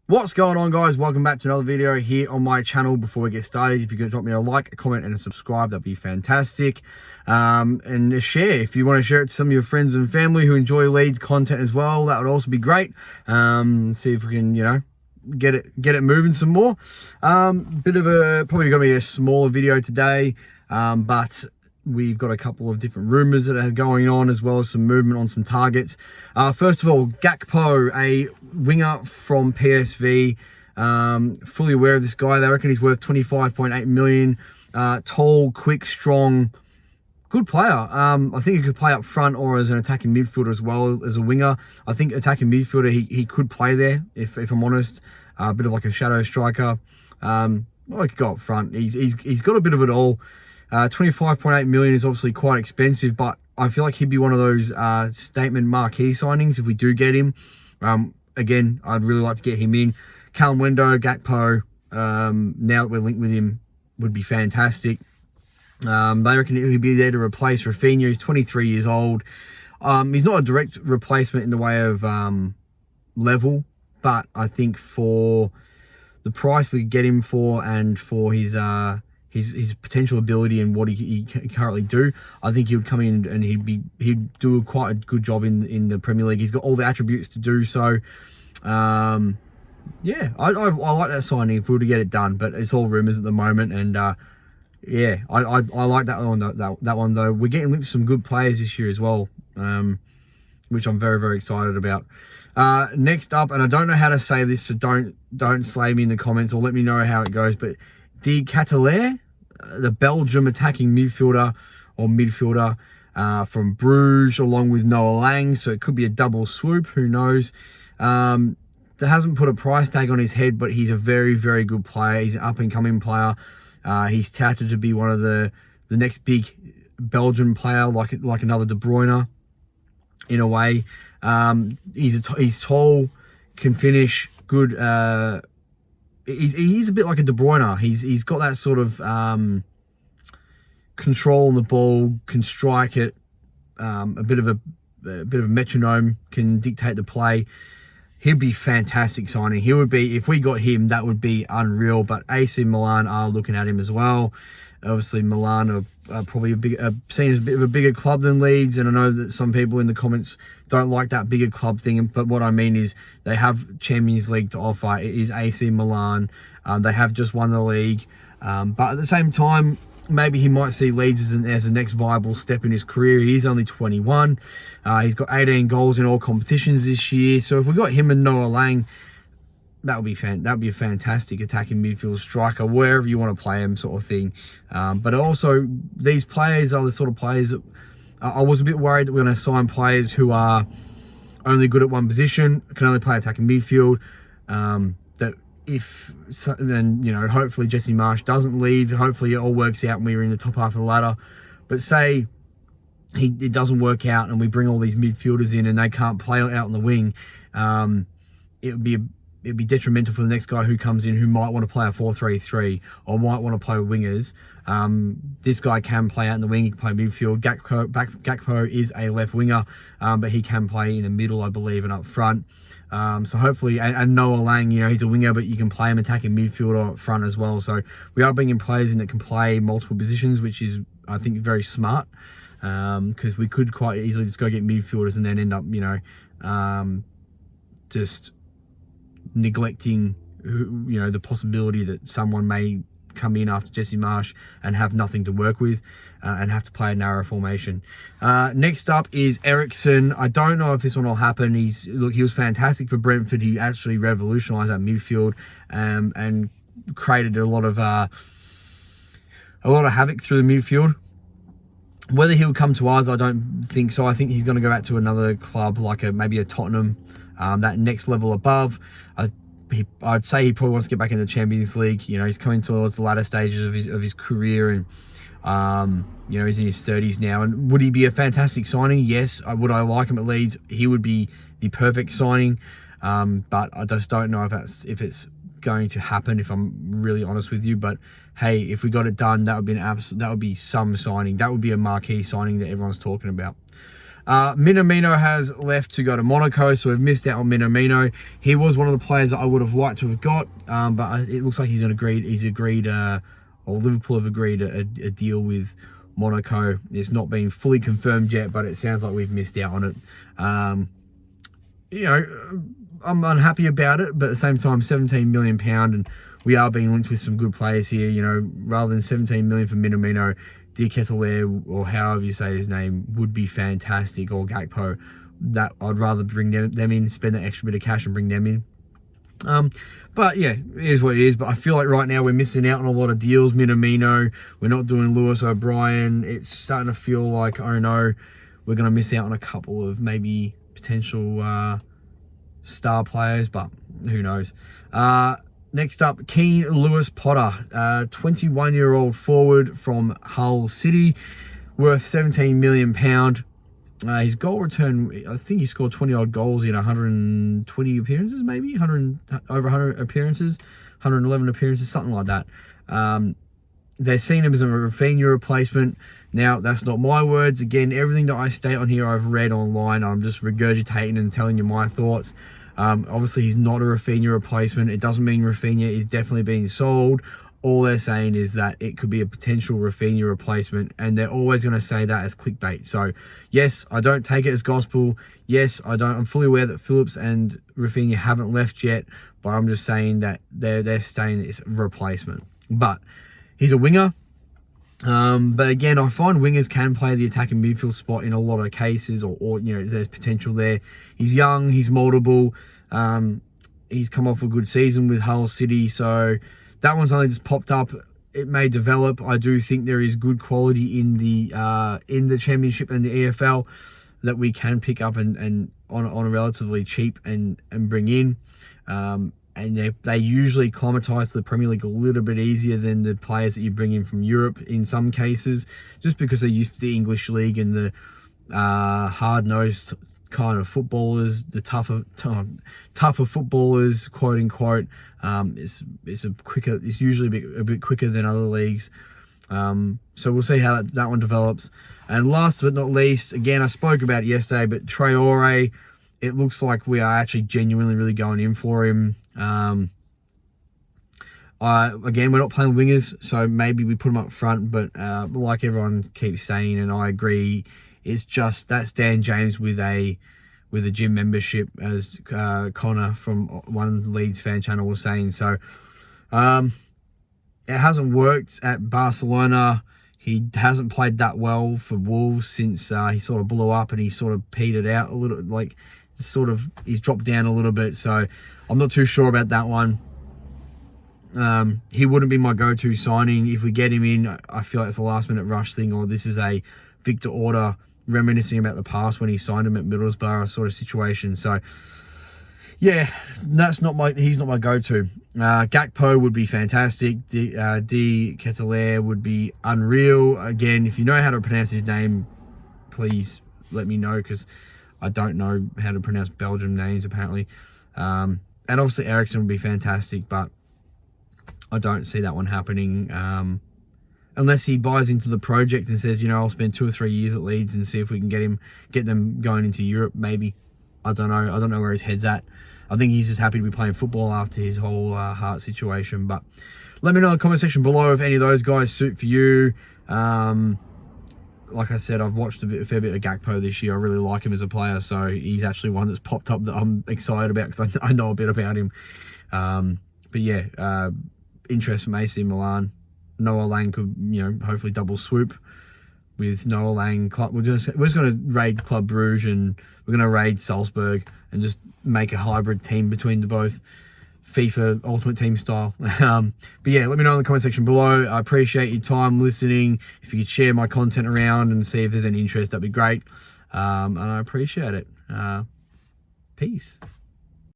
What's going on, guys? Welcome back to another video here on my channel. Before we get started, if you could drop me a like, a comment and a subscribe, that'd be fantastic. And a share if you want to share it to some of your friends and family who enjoy Leeds content as well. That would also be great. See if we can, get it moving some more. Bit of a probably gonna be a smaller video today, but we've got a couple of different rumours that are going on, as well as some movement on some targets. First of all, Gakpo, a winger from PSV. Fully aware of this guy. They reckon he's worth 25.8 million. Tall, quick, strong, good player. I think he could play up front or as an attacking midfielder as well as a winger. I think attacking midfielder, he could play there, if I'm honest. A bit of like a shadow striker. Well, he could go up front. He's got a bit of it all. 25.8 million is obviously quite expensive, but I feel like he'd be one of those statement marquee signings if we do get him. Again, I'd really like to get him in. Callum Wendo, Gakpo, now that we're linked with him, would be fantastic. They reckon he'll be there to replace Rafinha. He's 23 years old. He's not a direct replacement in the way of level, but I think for the price we get him for and for his potential ability and what he can currently do, I think he would come in and he'd do quite a good job in the Premier League. He's got all the attributes to do so. Yeah, I like that signing if we were to get it done, but it's all rumours at the moment. And yeah, I like that one. That one though. We're getting linked to some good players this year as well, which I'm very, very excited about. Next up, and I don't know how to say this, so don't slay me in the comments or let me know how it goes, but De Ketelaere, the Belgium attacking midfielder from Bruges, along with Noah Lang, so it could be a double swoop, who knows. That hasn't put a price tag on his head, but he's a very, very good player. He's an up-and-coming player. He's touted to be one of the next big Belgian player, like another De Bruyne, in a way. He's tall, can finish, good. He's a bit like a De Bruyne. He's got that sort of control on the ball, can strike it. A bit of a metronome, can dictate the play. He'd be fantastic signing. He would be, if we got him, that would be unreal. But AC Milan are looking at him as well. Obviously, Milan are probably seen as a bit of a bigger club than Leeds, and I know that some people in the comments don't like that bigger club thing. But what I mean is, they have Champions League to offer. It is AC Milan. They have just won the league, but at the same time, maybe he might see Leeds as the next viable step in his career. He's only 21. He's got 18 goals in all competitions this year. So if we got him and Noah Lang, that would be a fantastic attacking midfield striker, wherever you want to play him, sort of thing. But also, these players are the sort of players that I was a bit worried that we're going to sign players who are only good at one position, can only play attacking midfield. Hopefully Jesse Marsch doesn't leave. Hopefully it all works out and we're in the top half of the ladder. But say it doesn't work out and we bring all these midfielders in and they can't play out on the wing, it'd be detrimental for the next guy who comes in who might want to play a 4-3-3 or might want to play with wingers. This guy can play out in the wing, he can play midfield. Gakpo is a left winger, but he can play in the middle, I believe, and up front. So hopefully, and Noah Lang, he's a winger, but you can play him attacking midfield or up front as well. So we are bringing players in that can play multiple positions, which is, I think, very smart. Because we could quite easily just go get midfielders and then end up, just neglecting, the possibility that someone may come in after Jesse Marsch and have nothing to work with and have to play a narrow formation. Next up is Eriksen. I don't know if this one will happen. He was fantastic for Brentford. He actually revolutionised that midfield and created a lot of havoc through the midfield. Whether he'll come to us, I don't think so. I think he's going to go back to another club, like maybe a Tottenham, that next level above. I'd say he probably wants to get back in the Champions League. He's coming towards the latter stages of his career, and he's in his 30s now. And would he be a fantastic signing? Yes. Would I like him at Leeds? He would be the perfect signing, but I just don't know if it's going to happen, if I'm really honest with you. But hey, if we got it done, that would be some signing. That would be a marquee signing that everyone's talking about. Minamino has left to go to Monaco, so we've missed out on Minamino. He was one of the players that I would have liked to have got, but it looks like he's agreed, or Liverpool have agreed a deal with Monaco. It's not been fully confirmed yet, but it sounds like we've missed out on it. You know, I'm unhappy about it, but at the same time, £17 million, and we are being linked with some good players here. You know, rather than 17 million for Minamino, De Ketelaere, or however you say his name, would be fantastic, or Gakpo. That I'd rather bring them in, spend that extra bit of cash and bring them in. But yeah, it is what it is. But I feel like right now we're missing out on a lot of deals. Minamino, we're not doing Lewis O'Brien. It's starting to feel like, oh no, we're going to miss out on a couple of maybe potential star players, but who knows. Next up, Keane Lewis Potter, 21-year-old forward from Hull City, worth £17 million. His goal return, I think he scored 20-odd goals in 120 appearances, maybe? Over 100 appearances, 111 appearances, something like that. They're seeing him as a Rafinha replacement. Now, that's not my words. Again, everything that I state on here, I've read online. I'm just regurgitating and telling you my thoughts. Obviously, he's not a Rafinha replacement. It doesn't mean Rafinha is definitely being sold. All they're saying is that it could be a potential Rafinha replacement, and they're always going to say that as clickbait. So, yes, I don't take it as gospel. Yes, I'm fully aware that Phillips and Rafinha haven't left yet, but I'm just saying that they're saying it's a replacement. But he's a winger. But again, I find wingers can play the attacking midfield spot in a lot of cases, or you know, there's potential there. He's young, he's moldable. He's come off a good season with Hull City, so that one's only just popped up. It may develop. I do think there is good quality in the Championship and the EFL that we can pick up and on a relatively cheap and bring in. And they usually acclimatise to the Premier League a little bit easier than the players that you bring in from Europe in some cases, just because they're used to the English League and the hard-nosed kind of footballers, the tougher footballers, quote unquote. It's usually a bit quicker than other leagues. So we'll see how that one develops. And last but not least, again, I spoke about it yesterday, but Traore, it looks like we are actually genuinely really going in for him. Again, we're not playing wingers, so maybe we put him up front, but like everyone keeps saying, and I agree, it's just that's Dan James with a gym membership, as Connor from one Leeds fan channel was saying. So it hasn't worked at Barcelona. He hasn't played that well for Wolves since he sort of blew up and he sort of petered out a little, like he's dropped down a little bit. So I'm not too sure about that one. He wouldn't be my go-to signing. If we get him in, I feel like it's a last-minute rush thing, or this is a Victor Orta reminiscing about the past when he signed him at Middlesbrough sort of situation. So yeah, he's not my go-to. Gakpo would be fantastic. De Ketelaere would be unreal. Again, if you know how to pronounce his name, please let me know, because I don't know how to pronounce Belgian names apparently. And obviously Eriksen would be fantastic, but I don't see that one happening. Unless he buys into the project and says, you know, I'll spend 2 or 3 years at Leeds and see if we can get them going into Europe, maybe. I don't know. I don't know where his head's at. I think he's just happy to be playing football after his whole heart situation. But let me know in the comment section below if any of those guys suit for you. Like I said, I've watched a fair bit of Gakpo this year. I really like him as a player, so he's actually one that's popped up that I'm excited about because I know a bit about him. But yeah, interest from AC Milan. Noah Lang could, you know, hopefully double swoop with Noah Lang. We're just going to raid Club Brugge and we're going to raid Salzburg and just make a hybrid team between the both, FIFA Ultimate Team style. But yeah, let me know in the comment section below. I appreciate your time listening. If you could share my content around and see if there's any interest, that'd be great. And I appreciate it. Peace.